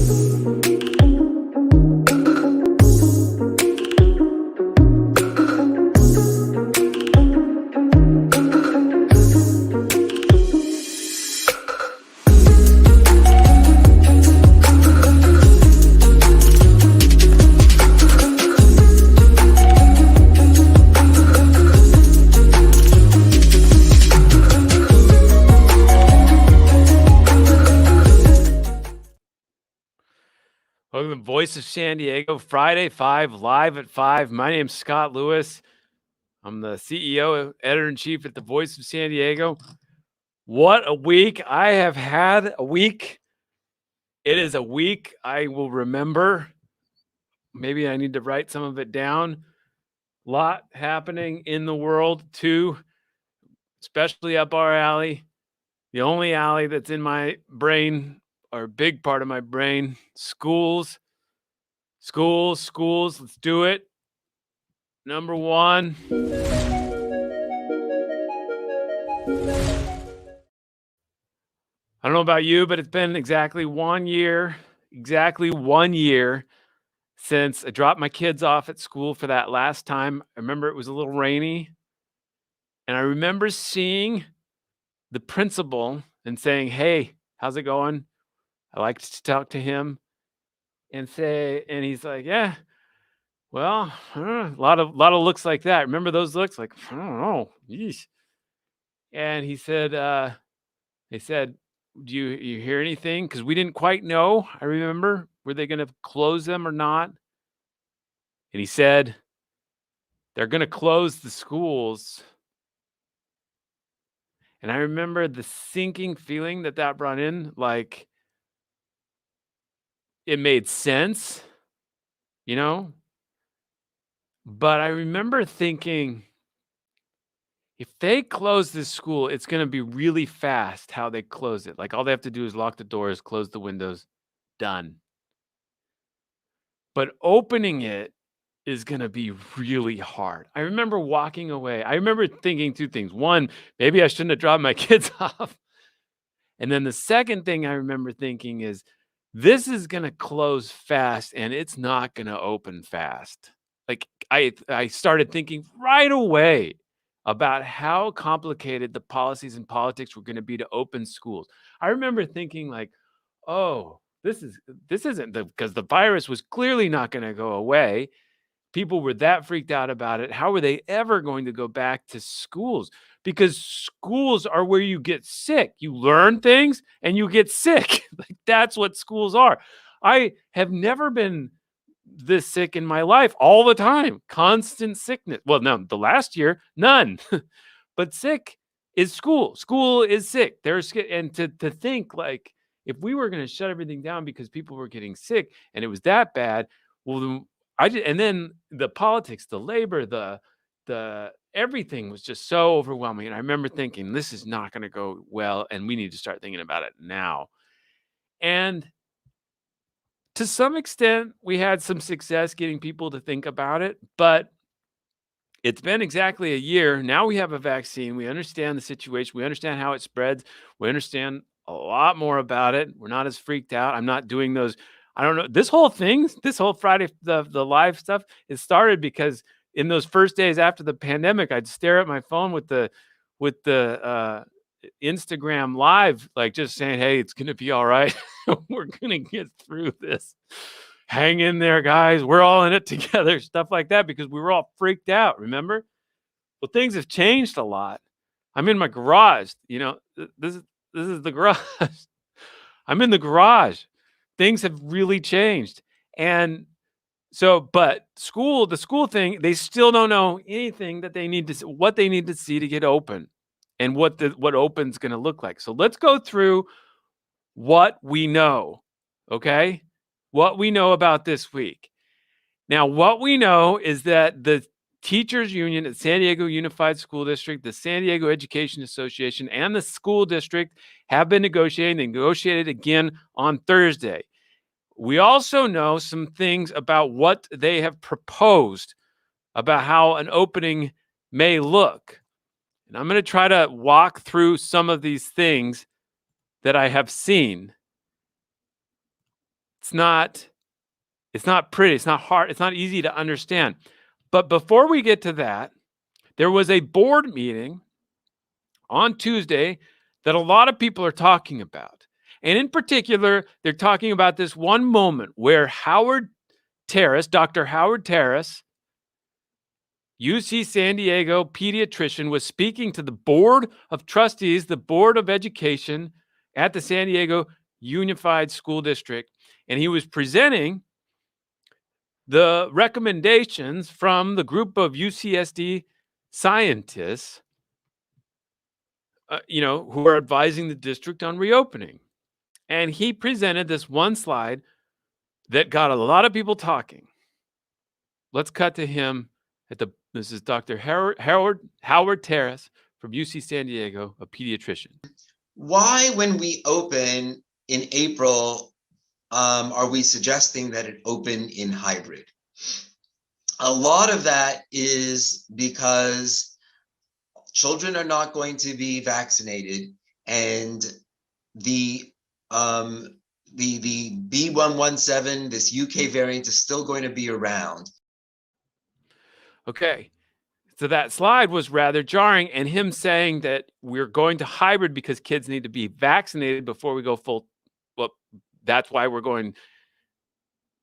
Welcome to the Voice of San Diego, Friday 5, live at 5. My name's Scott Lewis. I'm the CEO, editor-in-chief at the Voice of San Diego. What a week. I have had a week. It is a week I will remember. Maybe I need to write some of it down. A lot happening in the world, too, especially up our alley. The only alley that's in my brain, or a big part of my brain, schools. Schools, let's do it. Number one. I don't know about you, but it's been exactly 1 year since I dropped my kids off at school for that last time. I remember it was a little rainy, and I remember seeing the principal and saying, "Hey, how's it going?" I like to talk to him and he's like, "Yeah, well, I don't know, a lot of looks like that. Remember those looks? Like, I don't know. Yeesh." And he said, they said, "Do you hear anything?" Because we didn't quite know. I remember, were they going to close them or not? And he said, "They're going to close the schools." And I remember the sinking feeling that brought in, like it made sense, you know? But I remember thinking, if they close this school, it's going to be really fast how they close it. Like all they have to do is lock the doors, close the windows, done. But opening it is going to be really hard. I remember walking away. I remember thinking two things. One, maybe I shouldn't have dropped my kids off. And then the second thing I remember thinking is, this is going to close fast and it's not going to open fast. Like I started thinking right away about how complicated the policies and politics were going to be to open schools. I remember thinking like, oh, this isn't because the virus was clearly not going to go away. People were that freaked out about it. How were they ever going to go back to schools? Because schools are where you get sick. You learn things and you get sick. Like that's what schools are. I have never been this sick in my life all the time. Constant sickness. Well, no, the last year, none. But sick is school. School is sick. And to think like if we were going to shut everything down because people were getting sick and it was that bad, well, then and then the politics, the labor, the everything was just so overwhelming. And I remember thinking, this is not going to go well, and we need to start thinking about it now. And to some extent, we had some success getting people to think about it, but it's been exactly a year. Now we have a vaccine. We understand the situation. We understand how it spreads. We understand a lot more about it. We're not as freaked out. I'm not doing those. I don't know. This whole Friday, the live stuff, it started because in those first days after the pandemic, I'd stare at my phone with the Instagram live, like just saying, "Hey, it's going to be all right. We're going to get through this. Hang in there, guys. We're all in it together," stuff like that, because we were all freaked out, remember? Well, things have changed a lot. I'm in my garage, this is the garage. I'm in the garage. Things have really changed. And so, but the school thing, they still don't know anything that they need to, what they need to see to get open and what open's going to look like. So let's go through what we know, okay? What we know about this week. Now, what we know is that the teachers union at San Diego Unified School District, the San Diego Education Association, and the school district have been negotiating. They negotiated again on Thursday. We also know some things about what they have proposed about how an opening may look. And I'm going to try to walk through some of these things that I have seen. It's not pretty. It's not hard. It's not easy to understand. But before we get to that, there was a board meeting on Tuesday that a lot of people are talking about. And in particular, they're talking about this one moment where Dr. Howard Terrace, UC San Diego pediatrician, was speaking to the Board of Trustees, the Board of Education at the San Diego Unified School District. And he was presenting the recommendations from the group of UCSD scientists, who are advising the district on reopening. And he presented this one slide that got a lot of people talking. Let's cut to him this is Dr. Howard Terrace from UC San Diego, a pediatrician. Why, when we open in April, are we suggesting that it open in hybrid? A lot of that is because children are not going to be vaccinated, and the B117, this UK variant, is still going to be around. Okay, so that slide was rather jarring, and him saying that we're going to hybrid because kids need to be vaccinated before we go full. Well, that's why we're going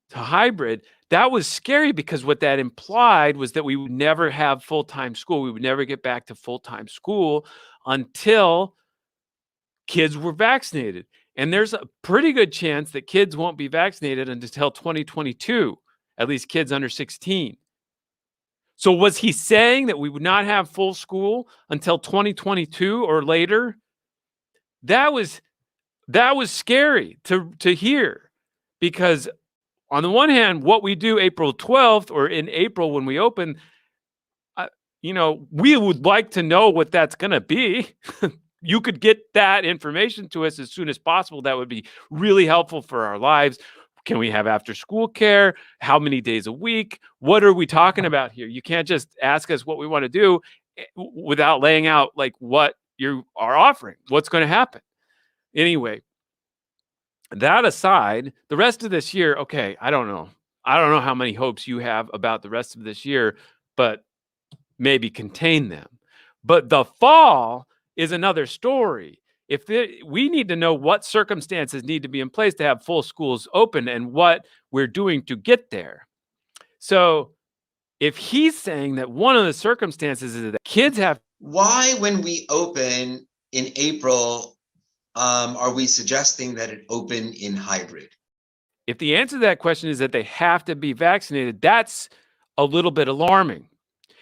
to hybrid. That was scary because what that implied was that we would never have full-time school. We would never get back to full-time school until kids were vaccinated. And there's a pretty good chance that kids won't be vaccinated until 2022, at least kids under 16. So was he saying that we would not have full school until 2022 or later? That was scary to hear, because on the one hand, what we do April 12th or in April when we open, we would like to know what that's going to be. You could get that information to us as soon as possible. That would be really helpful for our lives. Can we have after school care? How many days a week? What are we talking about here? You can't just ask us what we want to do without laying out like what you are offering, what's going to happen. Anyway, that aside, the rest of this year, okay, I don't know how many hopes you have about the rest of this year, but maybe contain them. But the fall is another story. We need to know what circumstances need to be in place to have full schools open and what we're doing to get there. So if he's saying that one of the circumstances is that kids have... Why, when we open in April, are we suggesting that it open in hybrid? If the answer to that question is that they have to be vaccinated, that's a little bit alarming.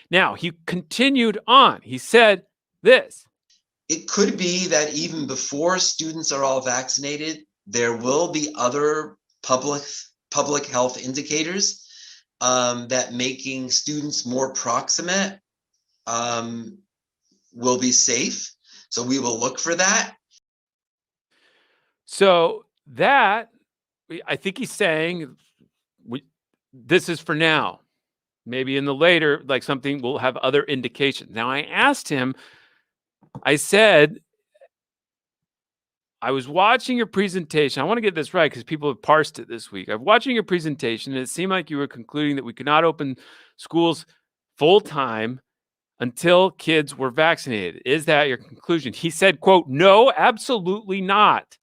Now, he continued on. He said this. It could be that even before students are all vaccinated, there will be other public health indicators that making students more proximate will be safe. So we will look for that. So that, I think he's saying, this is for now. Maybe in the later, like something will have other indications. Now, I asked him, I said, I was watching your presentation. I want to get this right because people have parsed it this week. I'm watching your presentation, and it seemed like you were concluding that we could not open schools full-time until kids were vaccinated. Is that your conclusion? He said, quote, no, absolutely not.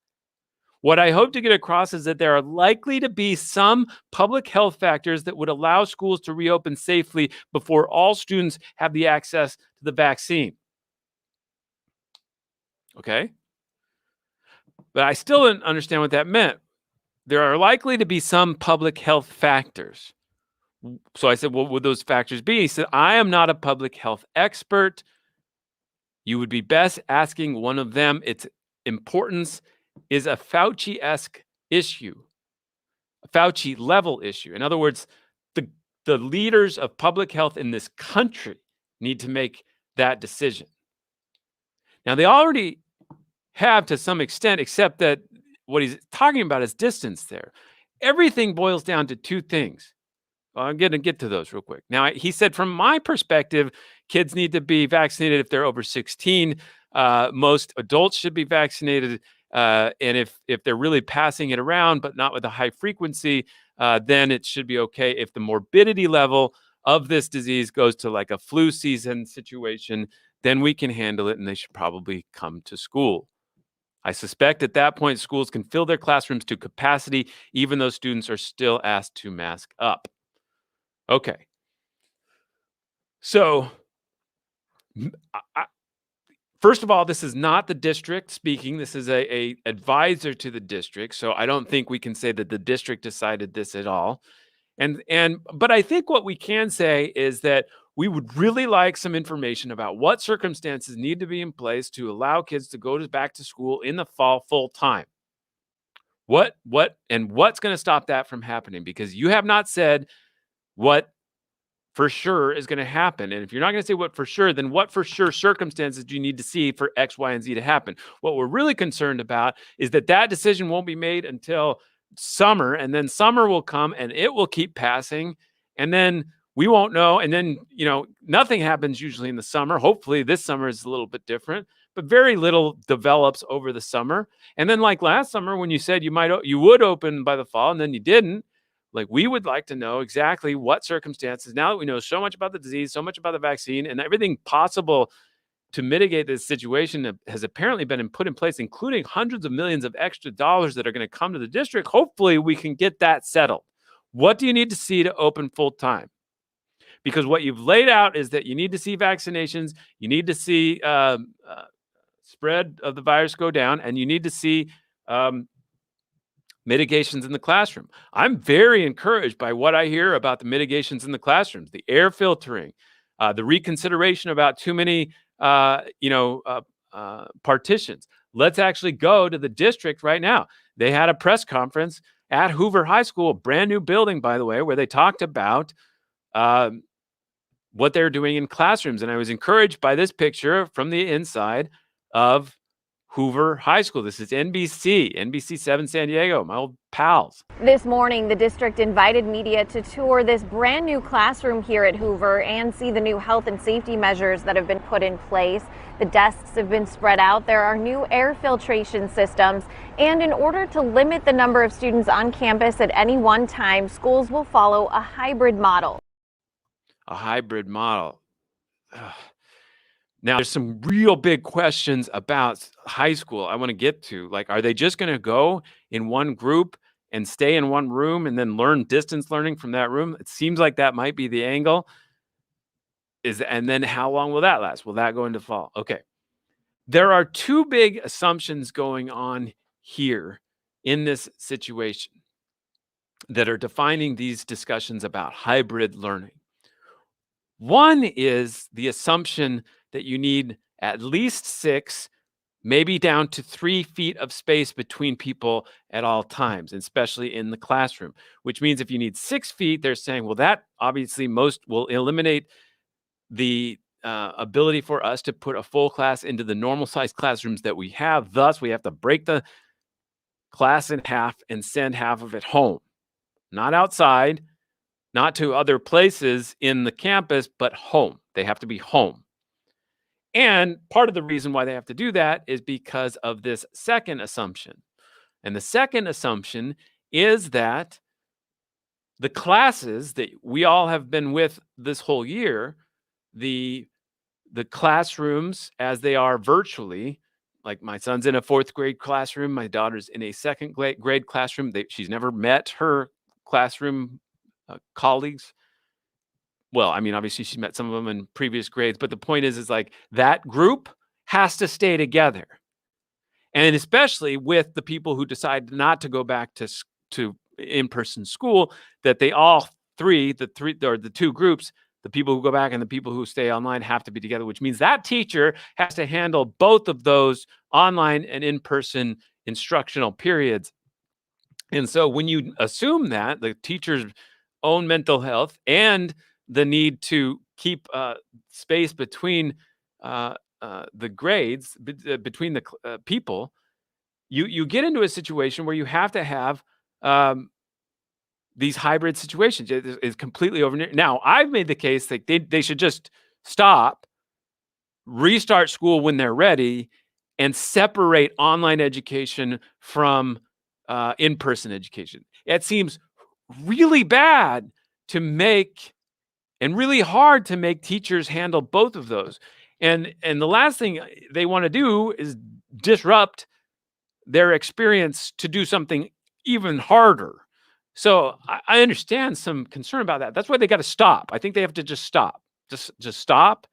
What I hope to get across is that there are likely to be some public health factors that would allow schools to reopen safely before all students have the access to the vaccine. Okay? But I still didn't understand what that meant. There are likely to be some public health factors. So I said, what would those factors be? He said, I am not a public health expert. You would be best asking one of them. Its importance is a Fauci-esque issue, a Fauci level issue. In other words, the leaders of public health in this country need to make that decision. Now, they already have to some extent, except that what he's talking about is distance there. Everything boils down to two things. Well, I'm going to get to those real quick. Now, he said, from my perspective, kids need to be vaccinated if they're over 16. Most adults should be vaccinated. And if they're really passing it around, but not with a high frequency, then it should be okay. If the morbidity level of this disease goes to like a flu season situation, then we can handle it and they should probably come to school. I suspect at that point, schools can fill their classrooms to capacity, even though students are still asked to mask up. Okay. So, first of all, this is not the district speaking. This is a advisor to the district. So I don't think we can say that the district decided this at all. But I think what we can say is that we would really like some information about what circumstances need to be in place to allow kids to go back to school in the fall full time. What's going to stop that from happening? Because you have not said what for sure is going to happen. And if you're not going to say what for sure, then what for sure circumstances do you need to see for X, Y, and Z to happen? What we're really concerned about is that decision won't be made until summer, and then summer will come and it will keep passing, and then we won't know. And then, nothing happens usually in the summer. Hopefully this summer is a little bit different, but very little develops over the summer. And then like last summer, when you said you would open by the fall and then you didn't, like we would like to know exactly what circumstances, now that we know so much about the disease, so much about the vaccine, and everything possible to mitigate this situation has apparently been put in place, including hundreds of millions of extra dollars that are going to come to the district. Hopefully we can get that settled. What do you need to see to open full time? Because what you've laid out is that you need to see vaccinations, you need to see spread of the virus go down, and you need to see mitigations in the classroom. I'm very encouraged by what I hear about the mitigations in the classrooms, the air filtering, the reconsideration about too many, partitions. Let's actually go to the district right now. They had a press conference at Hoover High School, a brand new building, by the way, where they talked about what they're doing in classrooms. And I was encouraged by this picture from the inside of Hoover High School. This is NBC 7 San Diego, my old pals. This morning, the district invited media to tour this brand new classroom here at Hoover and see the new health and safety measures that have been put in place. The desks have been spread out. There are new air filtration systems. And in order to limit the number of students on campus at any one time, schools will follow a hybrid model. A hybrid model. Ugh. Now, there's some real big questions about high school I want to get to. Like, are they just going to go in one group and stay in one room and then learn distance learning from that room? It seems like that might be the angle. And then how long will that last? Will that go into fall? Okay. There are two big assumptions going on here in this situation that are defining these discussions about hybrid learning. One is the assumption that you need at least 6, maybe down to 3 feet of space between people at all times, especially in the classroom, which means if you need 6 feet, they're saying, well, that obviously most will eliminate the ability for us to put a full class into the normal size classrooms that we have. Thus, we have to break the class in half and send half of it home, not outside, not to other places in the campus, but home. They have to be home. And part of the reason why they have to do that is because of this second assumption. And the second assumption is that the classes that we all have been with this whole year, the classrooms as they are virtually, like my son's in a 4th grade classroom, my daughter's in a 2nd grade classroom. She's never met her classroom colleagues. Well, I mean, obviously she met some of them in previous grades, but the point is like that group has to stay together. And especially with the people who decide not to go back to in-person school, that they all the two groups, the people who go back and the people who stay online have to be together, which means that teacher has to handle both of those online and in-person instructional periods. And so when you assume that the teacher's own mental health and the need to keep space between the grades, between the people, you get into a situation where you have to have these hybrid situations. It's completely over. Now, I've made the case that they should just stop, restart school when they're ready, and separate online education from in-person education. It seems really bad to make and really hard to make teachers handle both of those. And the last thing they want to do is disrupt their experience to do something even harder. So I understand some concern about that. That's why they got to stop. I think they have to just stop. Just stop,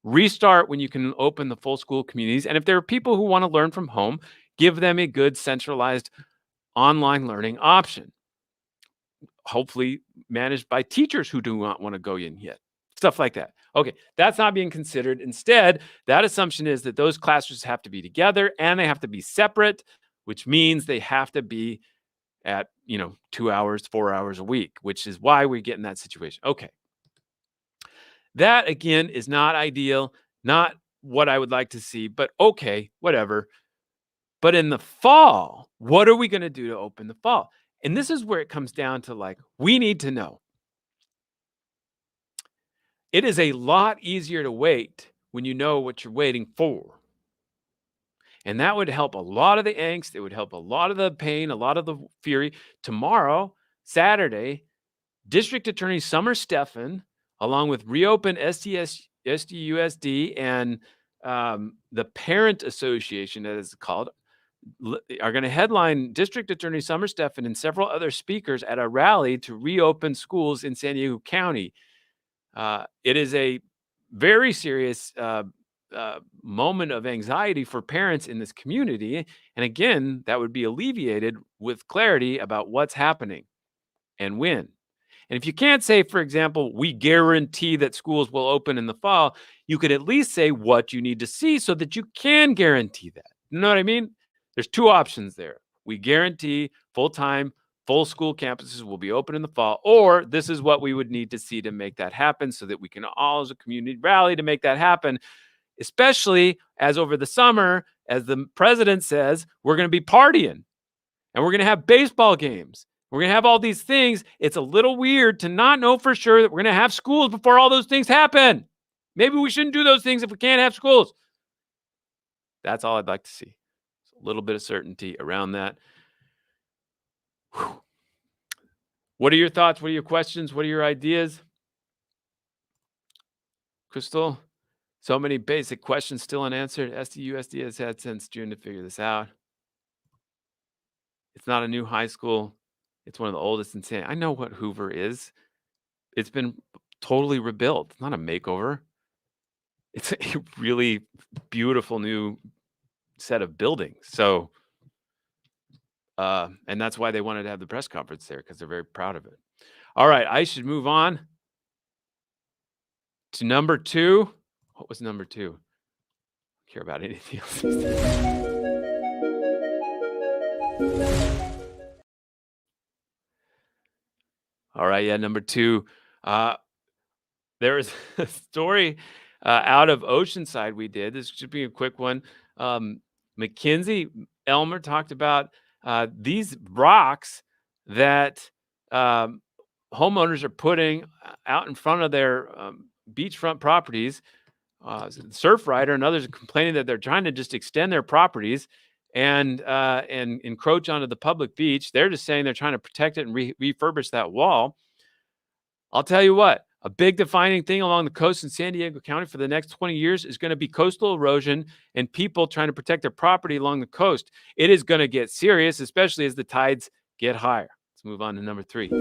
restart when you can open the full school communities. And if there are people who want to learn from home, give them a good centralized online learning option. Hopefully managed by teachers who do not want to go in yet. Stuff like that. Okay, that's not being considered. Instead, that assumption is that those classrooms have to be together and they have to be separate, which means they have to be at, 2 hours, 4 hours a week, which is why we get in that situation. Okay. That again is not ideal, not what I would like to see, but okay, whatever. But in the fall, what are we going to do to open the fall? And this is where it comes down to, like, we need to know. It is a lot easier to wait when you know what you're waiting for. And that would help a lot of the angst. It would help a lot of the pain, a lot of the fury. Tomorrow, Saturday, District Attorney Summer Steffen, along with Reopen SDUSD and the Parent Association, as it's called, are going to headline District Attorney Summer Steffen and several other speakers at a rally to reopen schools in San Diego County. It is a very serious moment of anxiety for parents in this community. And again, that would be alleviated with clarity about what's happening and when. And if you can't say, for example, we guarantee that schools will open in the fall, you could at least say what you need to see so that you can guarantee that. You know what I mean? There's two options there. We guarantee full-time, full school campuses will be open in the fall, or this is what we would need to see to make that happen so that we can all as a community rally to make that happen, especially as over the summer, as the president says, we're going to be partying and we're going to have baseball games. We're going to have all these things. It's a little weird to not know for sure that we're going to have schools before all those things happen. Maybe we shouldn't do those things if we can't have schools. That's all I'd like to see. A little bit of certainty around that. Whew. What are your thoughts? What are your questions? What are your ideas? Crystal, so many basic questions still unanswered. SDUSD has had since June to figure this out. It's not a new high school. It's one of the oldest in San. I know what Hoover is. It's been totally rebuilt. It's not a makeover. It's a really beautiful new set of buildings. So, and that's why they wanted to have the press conference there, because they're very proud of it. All right, I should move on to number 2. What was number 2? Don't care about anything else. All right, yeah, number 2. There is a story out of Oceanside we did. This should be a quick one. Mackenzie Elmer talked about these rocks that homeowners are putting out in front of their beachfront properties. Surfrider and others are complaining that they're trying to just extend their properties and encroach onto the public beach. They're just saying they're trying to protect it and refurbish that wall. I'll tell you what, a big defining thing along the coast in San Diego County for the next 20 years is going to be coastal erosion and people trying to protect their property along the coast. It is going to get serious, especially as the tides get higher. Let's move on to number 3.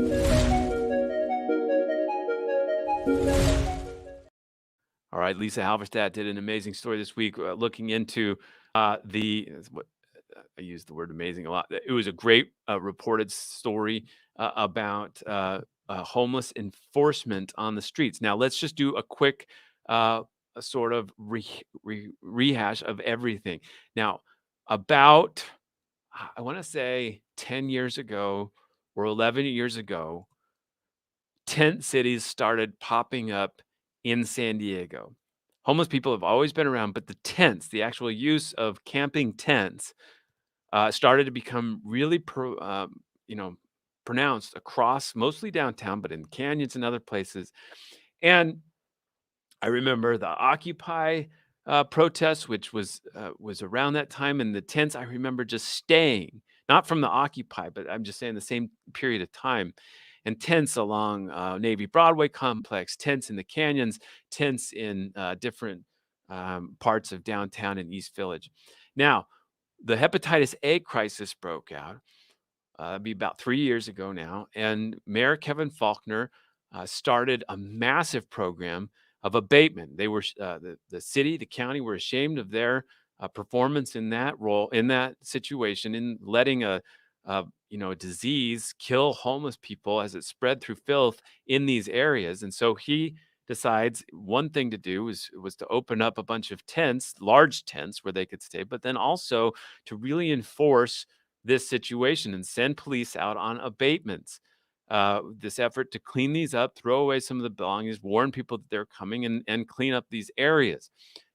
All right, Lisa Halverstadt did an amazing story this week looking into I used the word amazing a lot. It was a great reported story about homeless enforcement on the streets. Now, let's just do a quick a sort of rehash of everything. Now, about, I want to say 10 years ago or 11 years ago, tent cities started popping up in San Diego. Homeless people have always been around, but the tents, the actual use of camping tents, started to become really pronounced across mostly downtown, but in canyons and other places. And I remember the Occupy protests, which was around that time, and the tents I remember just staying, not from the Occupy, but I'm just saying the same period of time, and tents along Navy Broadway complex, tents in the canyons, tents in different parts of downtown and East Village. Now, the hepatitis A crisis broke out. It'd be about 3 years ago now, and Mayor Kevin Faulconer started a massive program of abatement. They were the city, the county were ashamed of their performance in that role, in that situation, in letting a disease kill homeless people as it spread through filth in these areas. And so he decides one thing to do was to open up a bunch of tents, large tents where they could stay, but then also to really enforce this situation and send police out on abatements. This effort to clean these up, throw away some of the belongings, warn people that they're coming, and clean up these areas.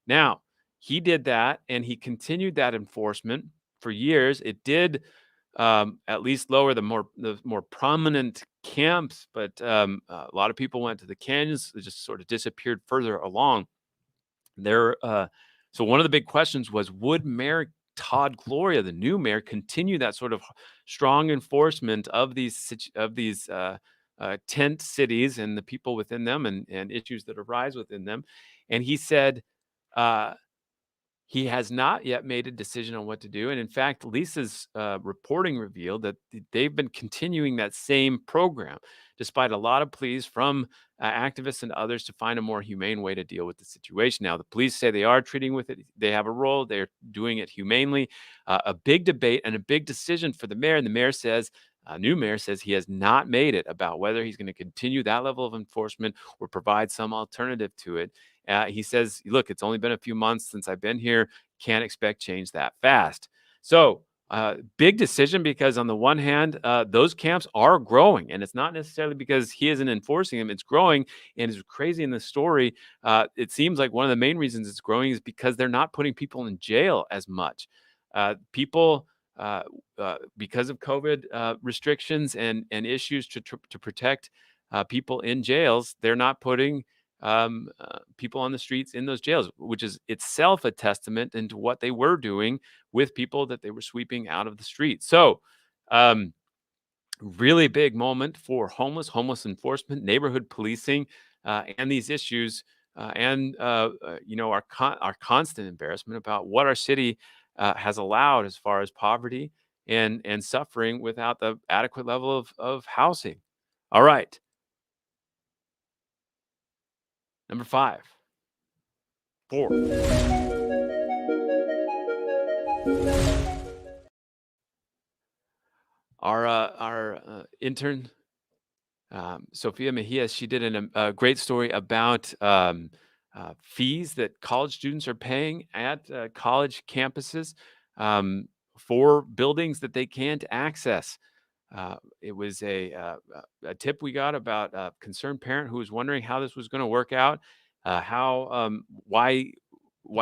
Now, he did that and he continued that enforcement for years. It did at least lower the more prominent camps, but a lot of people went to the canyons. They just sort of disappeared further along. There, so one of the big questions was, would Mayor Todd Gloria, the new mayor, continue that sort of strong enforcement of these tent cities and the people within them, and issues that arise within them? And he said, uh, he has not yet made a decision on what to do. And in fact, Lisa's reporting revealed that they've been continuing that same program, despite a lot of pleas from activists and others to find a more humane way to deal with the situation. Now, the police say they are treating with it. They have a role. They're doing it humanely. A big debate and a big decision for the mayor. And the mayor says, new mayor says he has not made it about whether he's going to continue that level of enforcement or provide some alternative to it. He says, look, it's only been a few months since I've been here. Can't expect change that fast. So, big decision, because on the one hand, those camps are growing, and it's not necessarily because he isn't enforcing them. It's growing, and it's crazy in the story. It seems like one of the main reasons it's growing is because they're not putting people in jail as much. People, because of COVID restrictions and issues to protect people in jails, they're not putting people on the streets in those jails, which is itself a testament into what they were doing with people that they were sweeping out of the streets. So, really big moment for homeless enforcement, neighborhood policing, and these issues, and our constant embarrassment about what our city has allowed as far as poverty and suffering without the adequate level of housing. All right, number 5, 4. Our intern, Sophia Mejias, she did a great story about fees that college students are paying at college campuses for buildings that they can't access. It was a tip we got about a concerned parent who was wondering how this was going to work out, why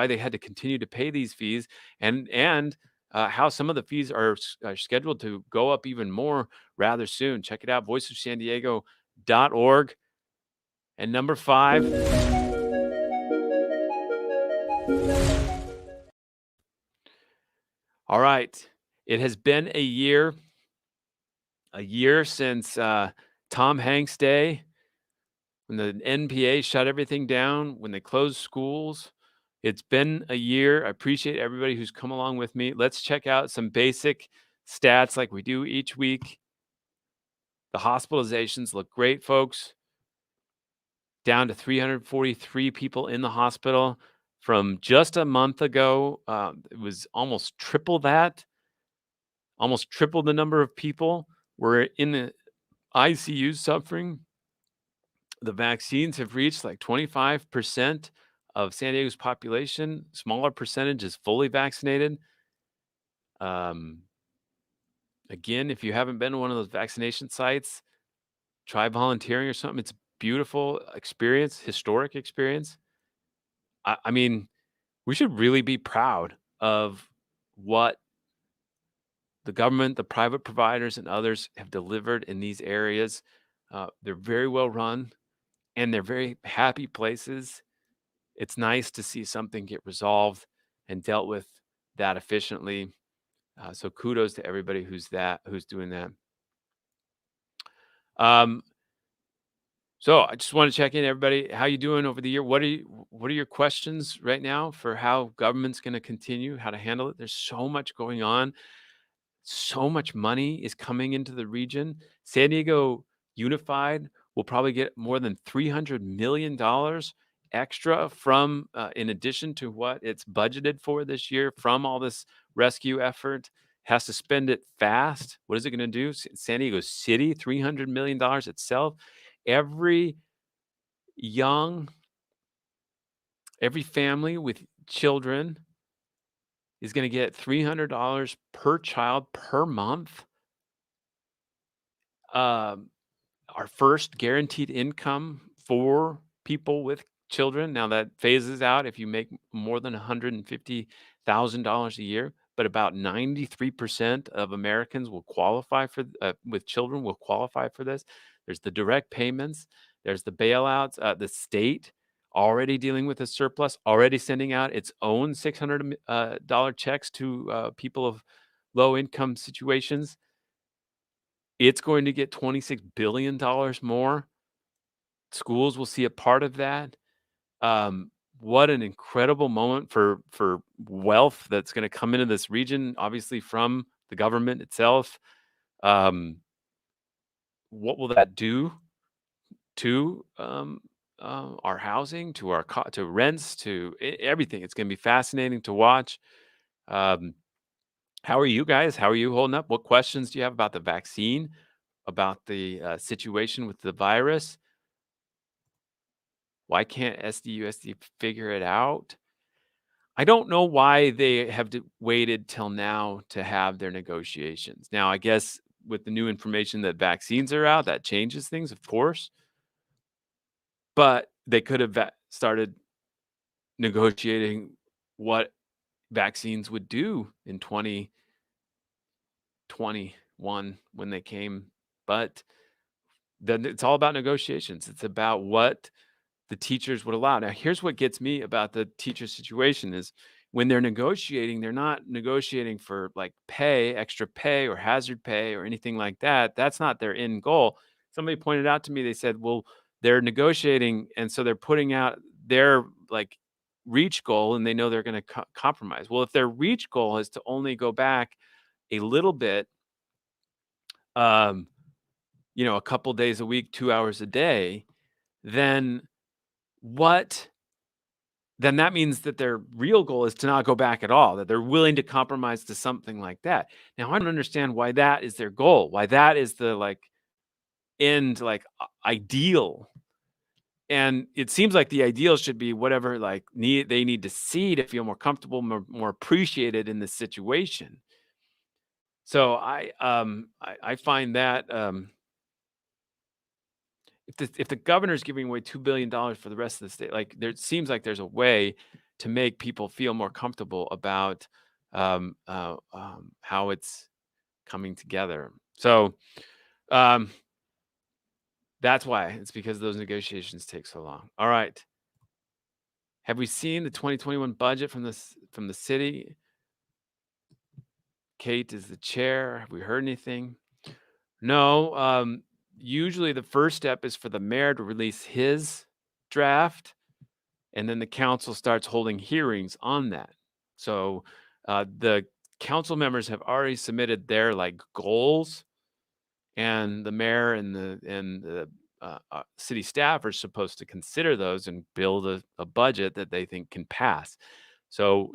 they had to continue to pay these fees, and how some of the fees are scheduled to go up even more rather soon. Check it out, voiceofsandiego.org. And number 5. All right. It has been a year since Tom Hanks Day, when the NPA shut everything down, when they closed schools. It's been a year. I appreciate everybody who's come along with me. Let's check out some basic stats like we do each week. The hospitalizations look great, folks. Down to 343 people in the hospital from just a month ago. It was almost triple that. Almost triple the number of people were in the ICU suffering. The vaccines have reached like 25% of San Diego's population. Smaller percentage is fully vaccinated. Again, if you haven't been to one of those vaccination sites, try volunteering or something. It's a beautiful experience, historic experience. I mean, we should really be proud of what the government, the private providers, and others have delivered in these areas. They're very well run, and they're very happy places. it's nice to see something get resolved and dealt with that efficiently. So kudos to everybody who's doing that. Um, so I just want to check in, everybody. How you doing over the year? What are your questions right now for how government's going to continue, how to handle it? There's so much going on. So much money is coming into the region. San Diego Unified will probably get more than $300 million extra from, in addition to what it's budgeted for this year from all this rescue effort. Has to spend it fast. What is it going to do? San Diego City, $300 million itself. Every every family with children is going to get $300 per child per month. Our first guaranteed income for people with children. Now that phases out if you make more than $150,000 a year, but about 93% of Americans will qualify for with children will qualify for this. There's the direct payments, there's the bailouts, the state already dealing with a surplus, already sending out its own $600 checks to people of low income situations. It's going to get $26 billion more. Schools will see a part of that. What an incredible moment for wealth that's going to come into this region, obviously from the government itself. What will that do to our housing, to our to rents, to everything? It's going to be fascinating to watch. Um, how are you guys? How are you holding up? What questions do you have about the vaccine, about the situation with the virus? Why can't SDUSD figure it out? I don't know why they have waited till now to have their negotiations. Now, I guess with the new information that vaccines are out, that changes things, of course. But they could have started negotiating what vaccines would do in 2021 when they came. But then it's all about negotiations. It's about what the teachers would allow. Now, here's what gets me about the teacher situation is when they're negotiating, they're not negotiating for like extra pay or hazard pay or anything like that. That's not their end goal. Somebody pointed out to me, they said, well, they're negotiating. And so they're putting out their like reach goal and they know they're going to compromise. Well, if their reach goal is to only go back a little bit, a couple days a week, 2 hours a day, then that means that their real goal is to not go back at all, that they're willing to compromise to something like that. Now, I don't understand why that is their goal, why that is the end, ideal. And it seems like the ideal should be whatever they need to see to feel more comfortable, more appreciated in this situation. So I find that if the governor's giving away $2 billion for the rest of the state, there seems like there's a way to make people feel more comfortable about how it's coming together. So that's why. It's because those negotiations take so long. All right. Have we seen the 2021 budget from the city? Kate is the chair. Have we heard anything? No. Usually the first step is for the mayor to release his draft, and then the council starts holding hearings on that. So the council members have already submitted their goals, and the mayor and the city staff are supposed to consider those and build a budget that they think can pass. So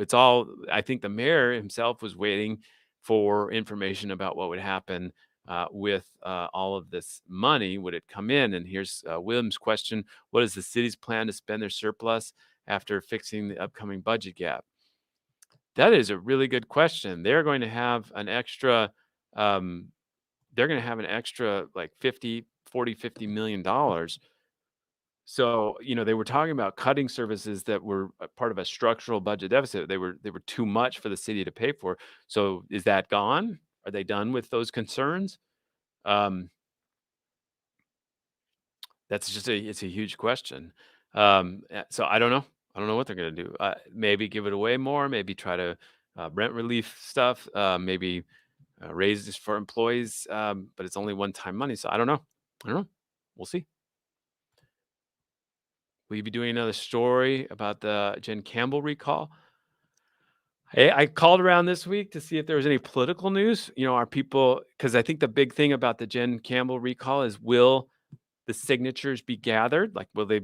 I think the mayor himself was waiting for information about what would happen with all of this money. Would it come in? And here's William's question: what is the city's plan to spend their surplus after fixing the upcoming budget gap? That is a really good question. They're going to have an extra like $50 million. So, they were talking about cutting services that were a part of a structural budget deficit. They were too much for the city to pay for. So is that gone? Are they done with those concerns? That's it's a huge question. So I don't know. I don't know what they're gonna do. Maybe give it away more. Maybe try to rent relief stuff. Maybe raise this for employees. But it's only one-time money, so I don't know. I don't know. We'll see. Will you be doing another story about the Jen Campbell recall? Hey, I called around this week to see if there was any political news. Are people, because I think the big thing about the Jen Campbell recall is, will the signatures be gathered? Like, will they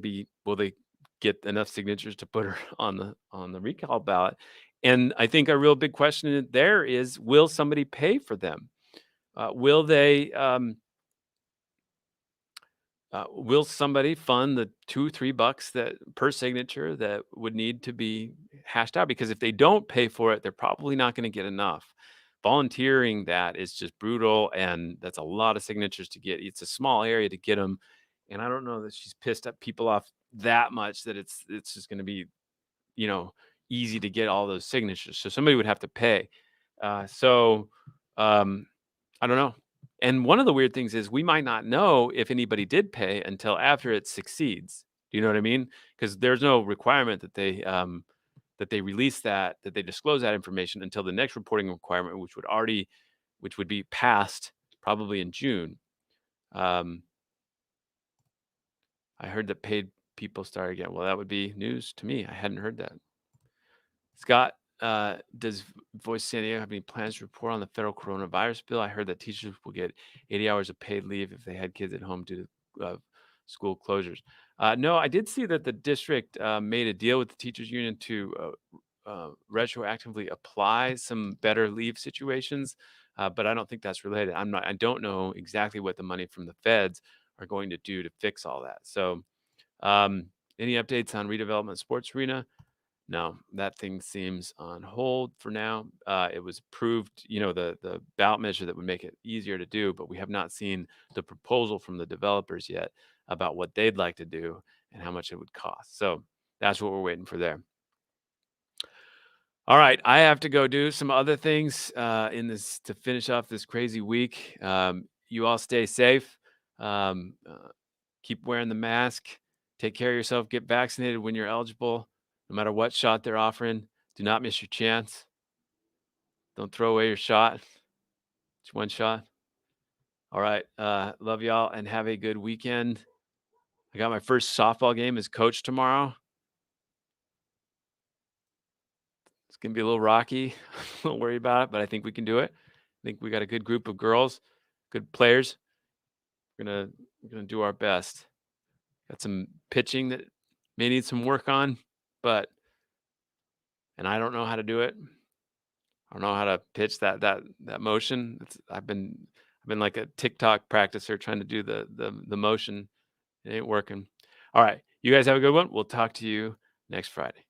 get enough signatures to put her on the recall ballot? And I think a real big question there is, will somebody pay for them? Will they? Will somebody fund the $2-3 that per signature that would need to be hashed out? Because if they don't pay for it, they're probably not going to get enough. Volunteering that is just brutal, and that's a lot of signatures to get. It's a small area to get them, and I don't know that she's pissed up people off that much that it's just going to be, easy to get all those signatures. So somebody would have to pay. So I don't know. And one of the weird things is we might not know if anybody did pay until after it succeeds. Do you know what I mean? Because there's no requirement that they release that they disclose that information until the next reporting requirement, which would be passed probably in June. I heard that paid people start again. Well, that would be news to me. I hadn't heard that. Scott, does Voice San Diego have any plans to report on the federal coronavirus bill? I heard that teachers will get 80 hours of paid leave if they had kids at home due to school closures. No, I did see that the district made a deal with the teachers union to retroactively apply some better leave situations, but I don't think that's related. I don't know exactly what the money from the feds are going to do to fix all that. So, any updates on redevelopment sports arena? No, that thing seems on hold for now. It was approved, the ballot measure that would make it easier to do, but we have not seen the proposal from the developers yet about what they'd like to do and how much it would cost. So that's what we're waiting for there. All right, I have to go do some other things to finish off this crazy week. You all stay safe. Keep wearing the mask. Take care of yourself. Get vaccinated when you're eligible. No matter what shot they're offering, do not miss your chance. Don't throw away your shot. It's one shot. All right. Love y'all and have a good weekend. I got my first softball game as coach tomorrow. It's going to be a little rocky. Don't worry about it, but I think we can do it. I think we got a good group of girls, good players. We're gonna do our best. Got some pitching that may need some work on, and I don't know how to do it. I don't know how to pitch that motion. I've been like a TikTok practicer trying to do the motion. It ain't working. All right, you guys have a good one. We'll talk to you next Friday.